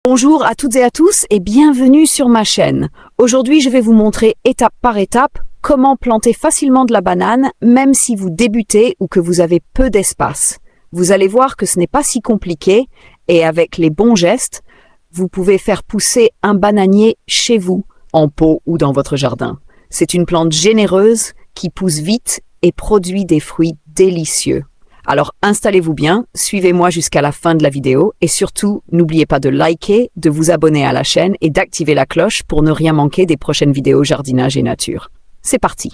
Bonjour à toutes et à tous et bienvenue sur ma chaîne. Aujourd'hui, je vais vous montrer étape par étape comment planter facilement de la banane, même si vous débutez ou que vous avez peu d'espace. Vous allez voir que ce n'est pas si compliqué et avec les bons gestes, vous pouvez faire pousser un bananier chez vous, en pot ou dans votre jardin. C'est une plante généreuse qui pousse vite et produit des fruits délicieux. Alors installez-vous bien, suivez-moi jusqu'à la fin de la vidéo et surtout, n'oubliez pas de liker, de vous abonner à la chaîne et d'activer la cloche pour ne rien manquer des prochaines vidéos jardinage et nature. C'est parti,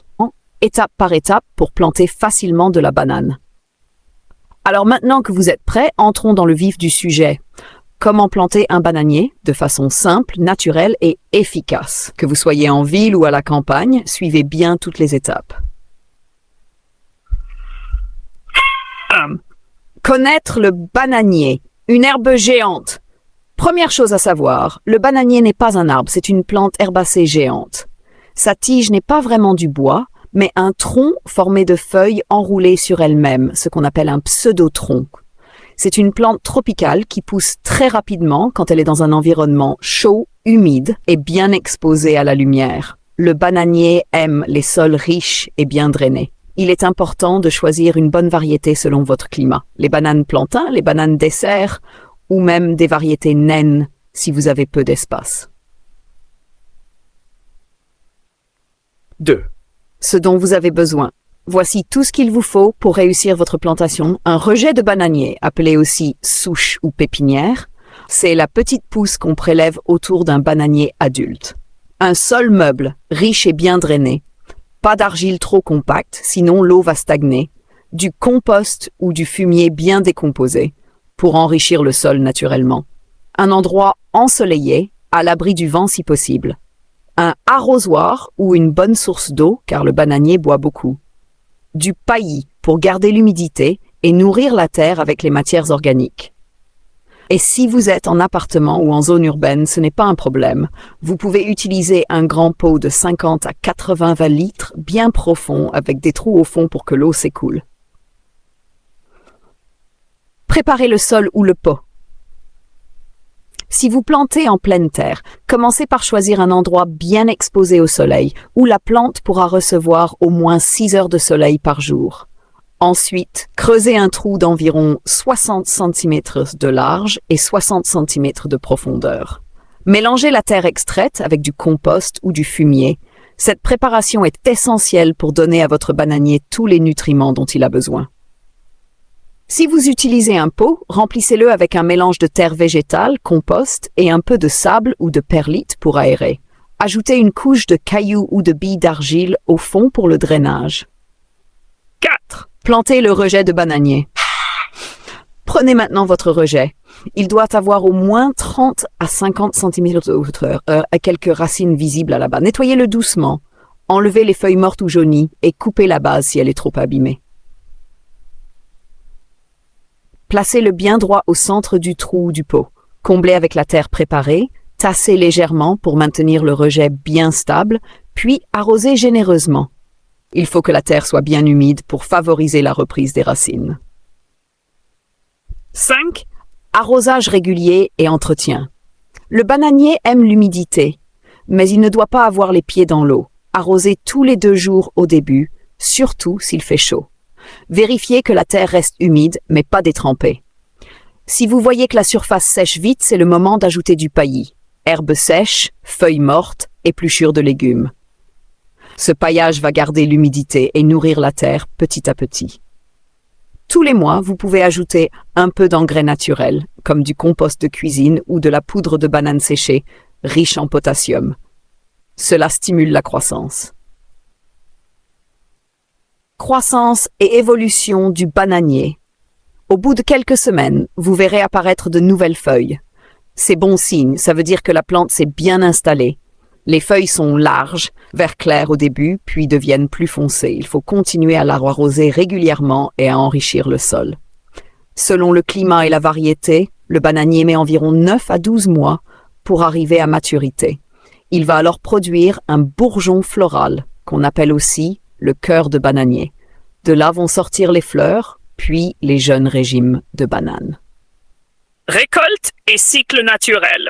étape par étape pour planter facilement de la banane. Alors maintenant que vous êtes prêts, entrons dans le vif du sujet. Comment planter un bananier de façon simple, naturelle et efficace. Que vous soyez en ville ou à la campagne, suivez bien toutes les étapes. Connaître le bananier, une herbe géante. Première chose à savoir, le bananier n'est pas un arbre, c'est une plante herbacée géante. Sa tige n'est pas vraiment du bois, mais un tronc formé de feuilles enroulées sur elles-mêmes, ce qu'on appelle un pseudotronc. C'est une plante tropicale qui pousse très rapidement quand elle est dans un environnement chaud, humide et bien exposé à la lumière. Le bananier aime les sols riches et bien drainés. Il est important de choisir une bonne variété selon votre climat. Les bananes plantains, les bananes dessert ou même des variétés naines si vous avez peu d'espace. 2. Ce dont vous avez besoin. Voici tout ce qu'il vous faut pour réussir votre plantation. Un rejet de bananier, appelé aussi souche ou pépinière, c'est la petite pousse qu'on prélève autour d'un bananier adulte. Un sol meuble, riche et bien drainé. Pas d'argile trop compacte, sinon l'eau va stagner. Du compost ou du fumier bien décomposé pour enrichir le sol naturellement. Un endroit ensoleillé, à l'abri du vent si possible. Un arrosoir ou une bonne source d'eau, car le bananier boit beaucoup. Du paillis pour garder l'humidité et nourrir la terre avec les matières organiques. Et si vous êtes en appartement ou en zone urbaine, ce n'est pas un problème. Vous pouvez utiliser un grand pot de 50 à 80 litres bien profond avec des trous au fond pour que l'eau s'écoule. Préparez le sol ou le pot. Si vous plantez en pleine terre, commencez par choisir un endroit bien exposé au soleil, où la plante pourra recevoir au moins 6 heures de soleil par jour. Ensuite, creusez un trou d'environ 60 cm de large et 60 cm de profondeur. Mélangez la terre extraite avec du compost ou du fumier. Cette préparation est essentielle pour donner à votre bananier tous les nutriments dont il a besoin. Si vous utilisez un pot, remplissez-le avec un mélange de terre végétale, compost et un peu de sable ou de perlite pour aérer. Ajoutez une couche de cailloux ou de billes d'argile au fond pour le drainage. 4. Plantez le rejet de bananier. Prenez maintenant votre rejet. Il doit avoir au moins 30 à 50 cm de hauteur et quelques racines visibles à la base. Nettoyez-le doucement. Enlevez les feuilles mortes ou jaunies et coupez la base si elle est trop abîmée. Placez-le bien droit au centre du trou ou du pot. Comblez avec la terre préparée, tassez légèrement pour maintenir le rejet bien stable, puis arrosez généreusement. Il faut que la terre soit bien humide pour favoriser la reprise des racines. 5. Arrosage régulier et entretien. Le bananier aime l'humidité, mais il ne doit pas avoir les pieds dans l'eau. Arrosez tous les 2 jours au début, surtout s'il fait chaud. Vérifiez que la terre reste humide, mais pas détrempée. Si vous voyez que la surface sèche vite, c'est le moment d'ajouter du paillis. Herbes sèches, feuilles mortes, épluchures de légumes. Ce paillage va garder l'humidité et nourrir la terre petit à petit. Tous les mois, vous pouvez ajouter un peu d'engrais naturel, comme du compost de cuisine ou de la poudre de banane séchée, riche en potassium. Cela stimule la croissance. Croissance et évolution du bananier. Au bout de quelques semaines, vous verrez apparaître de nouvelles feuilles. C'est bon signe, ça veut dire que la plante s'est bien installée. Les feuilles sont larges, vert clair au début, puis deviennent plus foncées. Il faut continuer à l'arroser régulièrement et à enrichir le sol. Selon le climat et la variété, le bananier met environ 9 à 12 mois pour arriver à maturité. Il va alors produire un bourgeon floral, qu'on appelle aussi le cœur de bananier. De là vont sortir les fleurs, puis les jeunes régimes de bananes. Récolte et cycle naturel.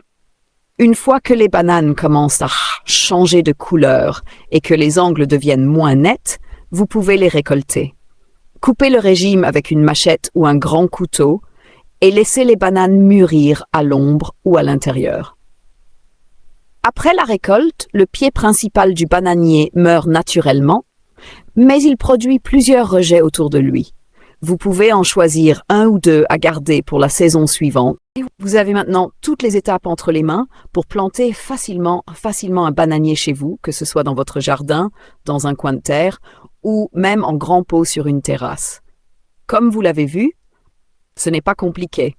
Une fois que les bananes commencent à changer de couleur et que les angles deviennent moins nets, vous pouvez les récolter. Coupez le régime avec une machette ou un grand couteau et laissez les bananes mûrir à l'ombre ou à l'intérieur. Après la récolte, le pied principal du bananier meurt naturellement, mais il produit plusieurs rejets autour de lui. Vous pouvez en choisir un ou deux à garder pour la saison suivante. Vous avez maintenant toutes les étapes entre les mains pour planter facilement un bananier chez vous, que ce soit dans votre jardin, dans un coin de terre ou même en grand pot sur une terrasse. Comme vous l'avez vu, ce n'est pas compliqué.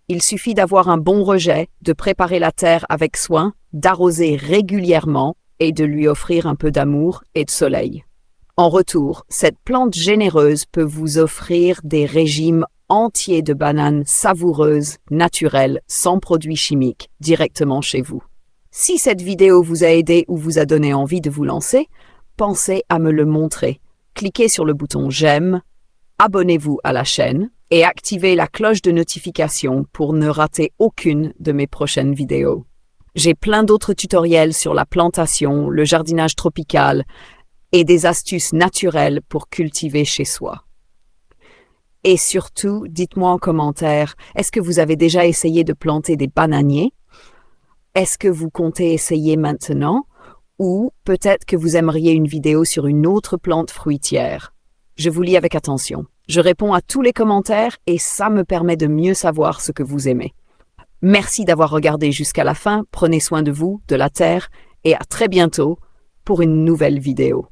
Il suffit d'avoir un bon rejet, de préparer la terre avec soin, d'arroser régulièrement et de lui offrir un peu d'amour et de soleil. En retour, cette plante généreuse peut vous offrir des régimes entiers de bananes savoureuses, naturelles, sans produits chimiques, directement chez vous. Si cette vidéo vous a aidé ou vous a donné envie de vous lancer, pensez à me le montrer. Cliquez sur le bouton j'aime, abonnez-vous à la chaîne et activez la cloche de notification pour ne rater aucune de mes prochaines vidéos. J'ai plein d'autres tutoriels sur la plantation, le jardinage tropical et des astuces naturelles pour cultiver chez soi. Et surtout, dites-moi en commentaire, est-ce que vous avez déjà essayé de planter des bananiers? Est-ce que vous comptez essayer maintenant? Ou peut-être que vous aimeriez une vidéo sur une autre plante fruitière? Je vous lis avec attention. Je réponds à tous les commentaires et ça me permet de mieux savoir ce que vous aimez. Merci d'avoir regardé jusqu'à la fin, prenez soin de vous, de la terre et à très bientôt pour une nouvelle vidéo.